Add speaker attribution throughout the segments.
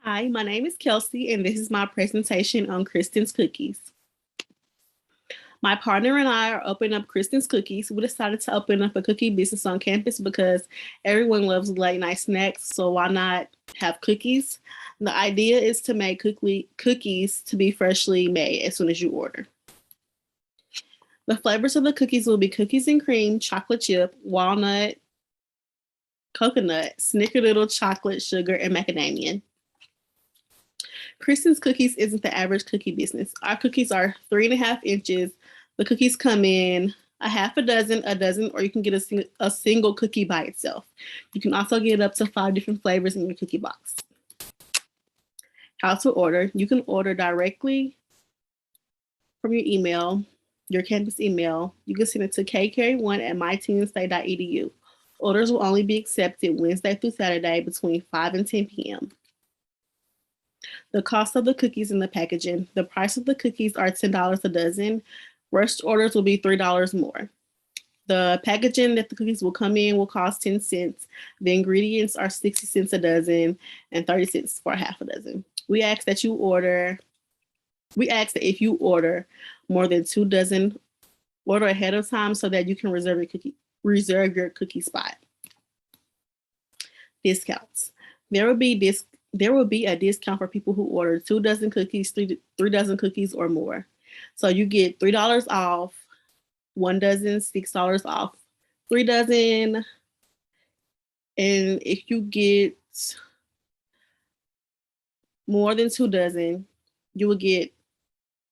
Speaker 1: Hi, my name is Kelsey, and this is my presentation on Kristen's cookies. My partner and I are opening up Kristen's cookies. We decided to open up a cookie business on campus because everyone loves late night snacks, so why not have cookies? The idea is to make cookies to be freshly made as soon as you order. The flavors of the cookies will be cookies and cream, chocolate chip, walnut, coconut, snickerdoodle, chocolate, sugar, and macadamia. Kristen's Cookies isn't the average cookie business. Our cookies are 3.5 inches. The cookies come in a half a dozen, or you can get a single cookie by itself. You can also get up to 5 different flavors in your cookie box. How to order. You can order directly from your email, your campus email. You can send it to kcarry1@myteensday.edu. Orders will only be accepted Wednesday through Saturday between 5 and 10 p.m. The cost of the cookies and the packaging. The price of the cookies are $10 a dozen. Rushed orders will be $3 more. The packaging that the cookies will come in will cost 10 cents. The ingredients are 60 cents a dozen and 30 cents for half a dozen. We ask that if you order more than 2 dozen, order ahead of time so that you can reserve your cookie spot. Discounts. There will be a discount for people who order 2 dozen cookies, three dozen cookies or more. So you get $3 off, 1 dozen, $6 off, 3 dozen. And if you get more than 2 dozen, you will get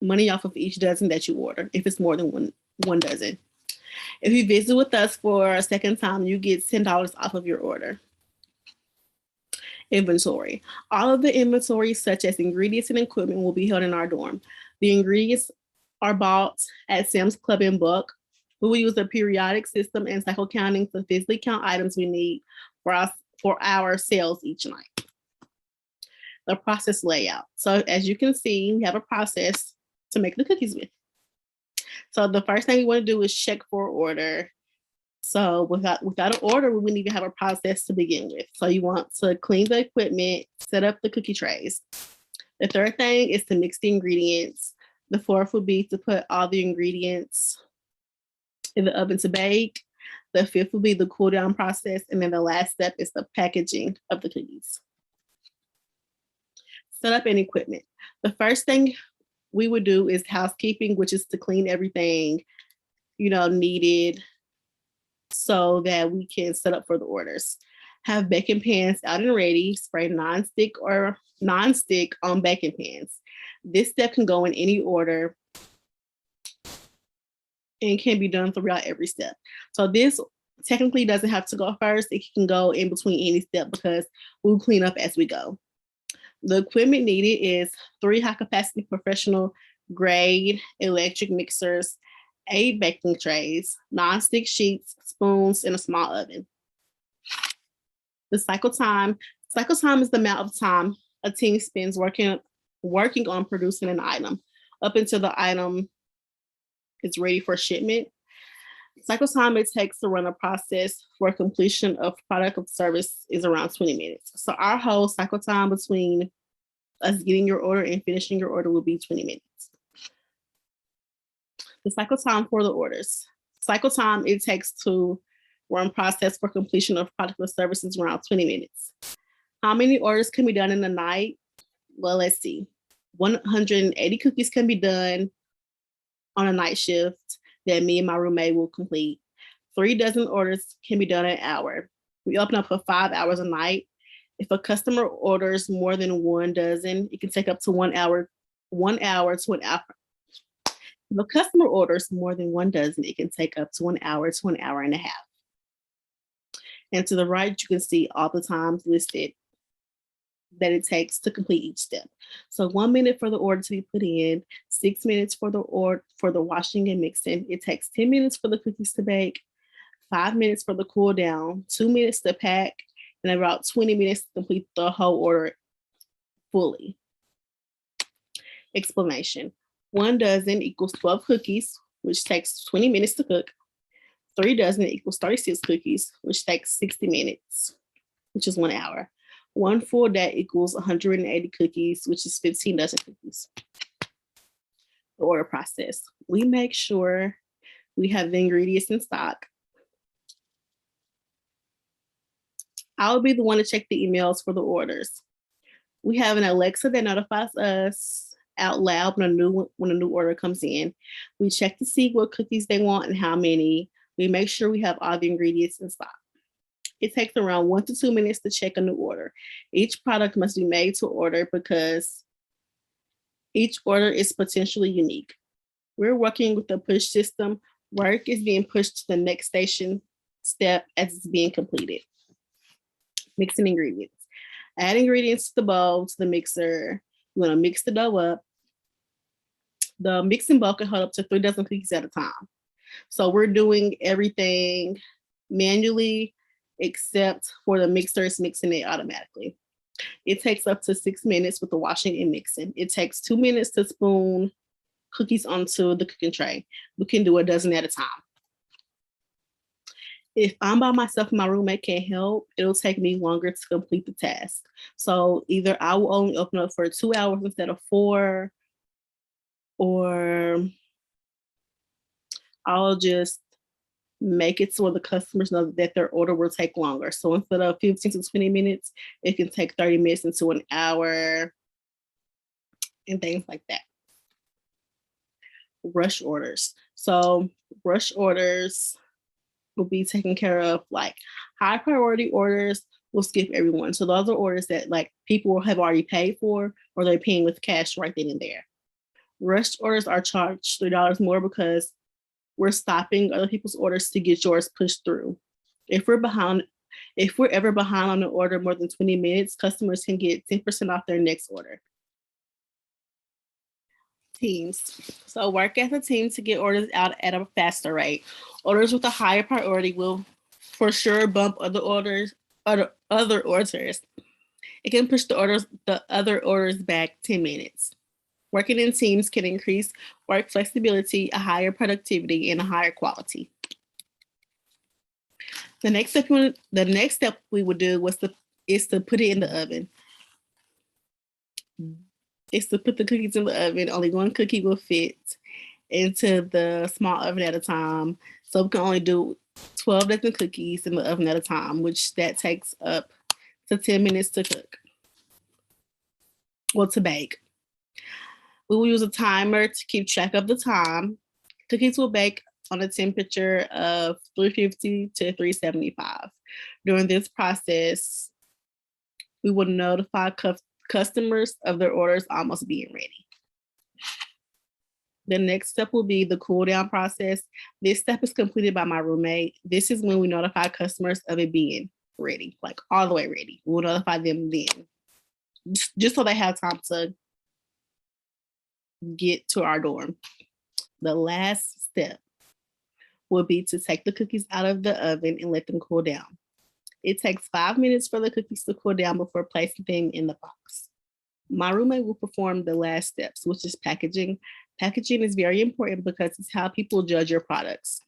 Speaker 1: money off of each dozen that you order if it's more than one dozen. If you visit with us for a second time, you get $10 off of your order. Inventory. All of the inventory, such as ingredients and equipment, will be held in our dorm. The ingredients are bought at Sam's Club in bulk. We will use a periodic system and cycle counting to physically count items we need for our sales each night. The process layout. So as you can see, we have a process to make the cookies with. So the first thing we want to do is check for order. So without an order, we need to have a process to begin with. So you want to clean the equipment, set up the cookie trays. The third thing is to mix the ingredients. The fourth would be to put all the ingredients in the oven to bake. The fifth would be the cool down process. And then the last step is the packaging of the cookies. Setup and equipment. The first thing we would do is housekeeping, which is to clean everything, needed so that we can set up for the orders. Have baking pans out and ready. Spray non-stick on baking pans. This step can go in any order and can be done throughout every step. So this technically doesn't have to go first. It can go in between any step because we'll clean up as we go. The equipment needed is 3 high-capacity professional grade electric mixers, 8 baking trays, non-stick sheets, spoons, and a small oven. The cycle time. Cycle time is the amount of time a team spends working on producing an item up until the item is ready for shipment. Cycle time it takes to run a process for completion of product or service is around 20 minutes. So our whole cycle time between us getting your order and finishing your order will be 20 minutes. The cycle time for the orders. Cycle time it takes to run process for completion of product or service is around 20 minutes. How many orders can be done in a night? Well, let's see. 180 cookies can be done on a night shift that me and my roommate will complete. 3 dozen orders can be done an hour. We open up for 5 hours a night. If a customer orders more than 1 dozen, it can take up to 1 hour to an hour. If a customer orders more than 1 dozen, it can take up to 1 hour to an hour and a half. And to the right, you can see all the times listed that it takes to complete each step. So 1 minute for the order to be put in, 6 minutes for the washing and mixing. It takes 10 minutes for the cookies to bake, 5 minutes for the cool down, 2 minutes to pack, and about 20 minutes to complete the whole order fully. Explanation. 1 dozen equals 12 cookies, which takes 20 minutes to cook. 3 dozen equals 36 cookies, which takes 60 minutes, which is 1 hour. One full day equals 180 cookies, which is 15 dozen cookies. The order process. We make sure we have the ingredients in stock. I'll be the one to check the emails for the orders. We have an Alexa that notifies us out loud when a new order comes in. We check to see what cookies they want and how many. We make sure we have all the ingredients in stock. It takes around 1 to 2 minutes to check a new order. Each product must be made to order because each order is potentially unique. We're working with the push system. Work is being pushed to the next station step as it's being completed. Mixing ingredients. Add ingredients to the bowl, to the mixer. You want to mix the dough up. The mixing bowl can hold up to 3 dozen cookies at a time. So we're doing everything manually, except for the mixer is mixing it automatically. It takes up to 6 minutes with the washing and mixing. It takes 2 minutes to spoon cookies onto the cooking tray. We can do a dozen at a time. If I'm by myself and my roommate can't help, it'll take me longer to complete the task. So either I will only open up for 2 hours instead of 4, or I'll just make it so the customers know that their order will take longer. So instead of 15 to 20 minutes, it can take 30 minutes into an hour and things like that. Rush orders. So rush orders will be taken care of. Like high priority orders will skip everyone. So those are orders that like people have already paid for, or they're paying with cash right then and there. Rushed orders are charged $3 more because we're stopping other people's orders to get yours pushed through. If we're ever behind on an order more than 20 minutes, customers can get 10% off their next order. Teams. So work as a team to get orders out at a faster rate. Orders with a higher priority will for sure bump other orders. It can push the other orders back 10 minutes. Working in teams can increase work flexibility, a higher productivity, and a higher quality. The next step we would do is to put it in the oven. Is to put the cookies in the oven. Only one cookie will fit into the small oven at a time. So we can only do 12 dozen cookies in the oven at a time, which that takes up to 10 minutes to cook. Well, to bake. We will use a timer to keep track of the time. Cookies will bake on a temperature of 350 to 375. During this process, we will notify customers of their orders almost being ready. The next step will be the cool down process. This step is completed by my roommate. This is when we notify customers of it being ready, like all the way ready. We'll notify them then, just so they have time to get to our dorm. The last step will be to take the cookies out of the oven and let them cool down. It takes 5 minutes for the cookies to cool down before placing them in the box. My roommate will perform the last steps, which is packaging. Packaging is very important because it's how people judge your products.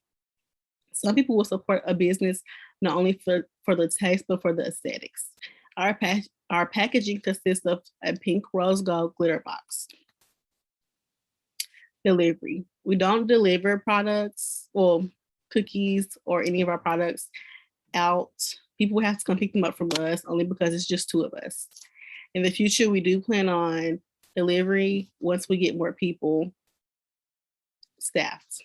Speaker 1: Some people will support a business not only for the taste, but for the aesthetics. Our packaging consists of a pink rose gold glitter box. Delivery. We don't deliver products or cookies or any of our products out. People have to come pick them up from us only because it's just 2 of us. In the future, we do plan on delivery once we get more people staffed.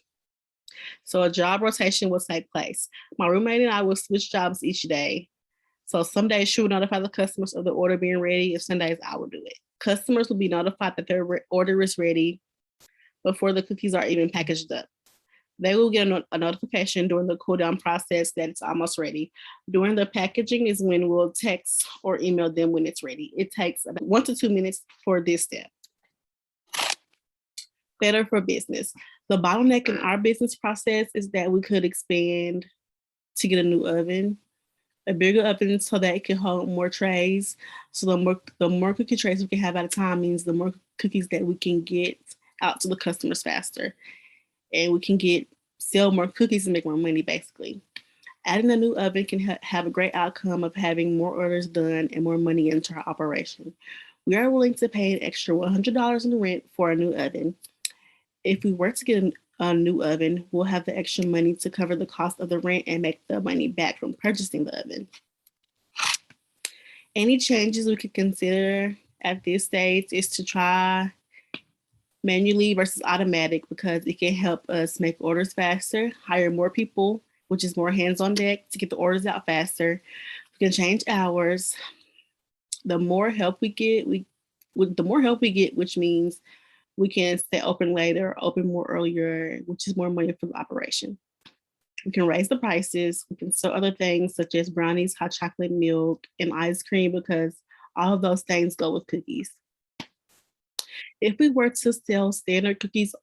Speaker 1: So a job rotation will take place. My roommate and I will switch jobs each day. So some days she will notify the customers of the order being ready. If some days I will do it. Customers will be notified that their order is ready before the cookies are even packaged up. They will get a notification during the cool down process that it's almost ready. During the packaging is when we'll text or email them when it's ready. It takes about 1 to 2 minutes for this step. Better for business. The bottleneck in our business process is that we could expand to get a new oven, a bigger oven so that it can hold more trays. So the more cookie trays we can have at a time means the more cookies that we can get out to the customers faster. And we can sell more cookies and make more money, basically. Adding a new oven can have a great outcome of having more orders done and more money into our operation. We are willing to pay an extra $100 in rent for a new oven. If we were to get a new oven, we'll have the extra money to cover the cost of the rent and make the money back from purchasing the oven. Any changes we could consider at this stage is to try manually versus automatic because it can help us make orders faster, hire more people, which is more hands on deck to get the orders out faster. We can change hours. The more help we get, which means we can stay open later, open more earlier, which is more money for the operation. We can raise the prices. We can sell other things such as brownies, hot chocolate milk, and ice cream because all of those things go with cookies. If we were to sell standard cookies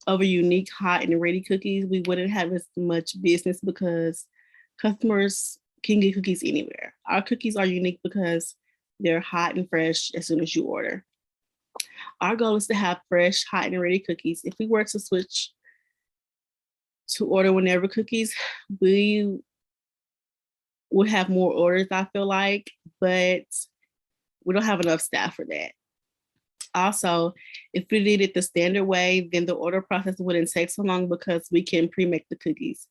Speaker 1: over unique, hot, and ready cookies, we wouldn't have as much business because customers can get cookies anywhere. Our cookies are unique because they're hot and fresh as soon as you order. Our goal is to have fresh, hot, and ready cookies. If we were to switch to order whenever cookies, we would have more orders, I feel like, but we don't have enough staff for that. Also, if we did it the standard way, then the order process wouldn't take so long because we can pre-make the cookies.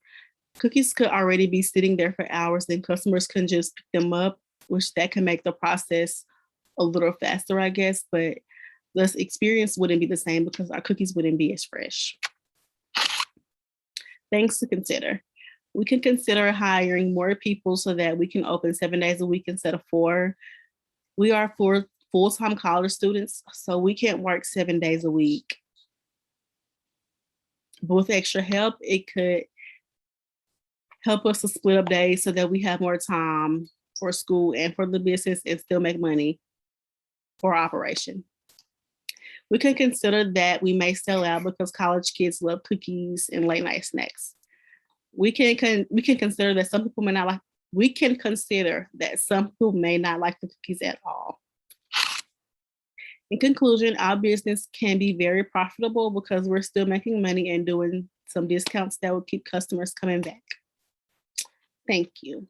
Speaker 1: Cookies could already be sitting there for hours, then customers can just pick them up, which that can make the process a little faster, I guess, but the experience wouldn't be the same because our cookies wouldn't be as fresh. Things to consider. We can consider hiring more people so that we can open 7 days a week instead of 4. We are full-time college students, so we can't work 7 days a week. But with extra help, it could help us to split up days so that we have more time for school and for the business and still make money for our operation. We can consider that we may sell out because college kids love cookies and late night snacks. We can consider that some people may not like. We can consider that some people may not like the cookies at all. In conclusion, our business can be very profitable because we're still making money and doing some discounts that will keep customers coming back. Thank you.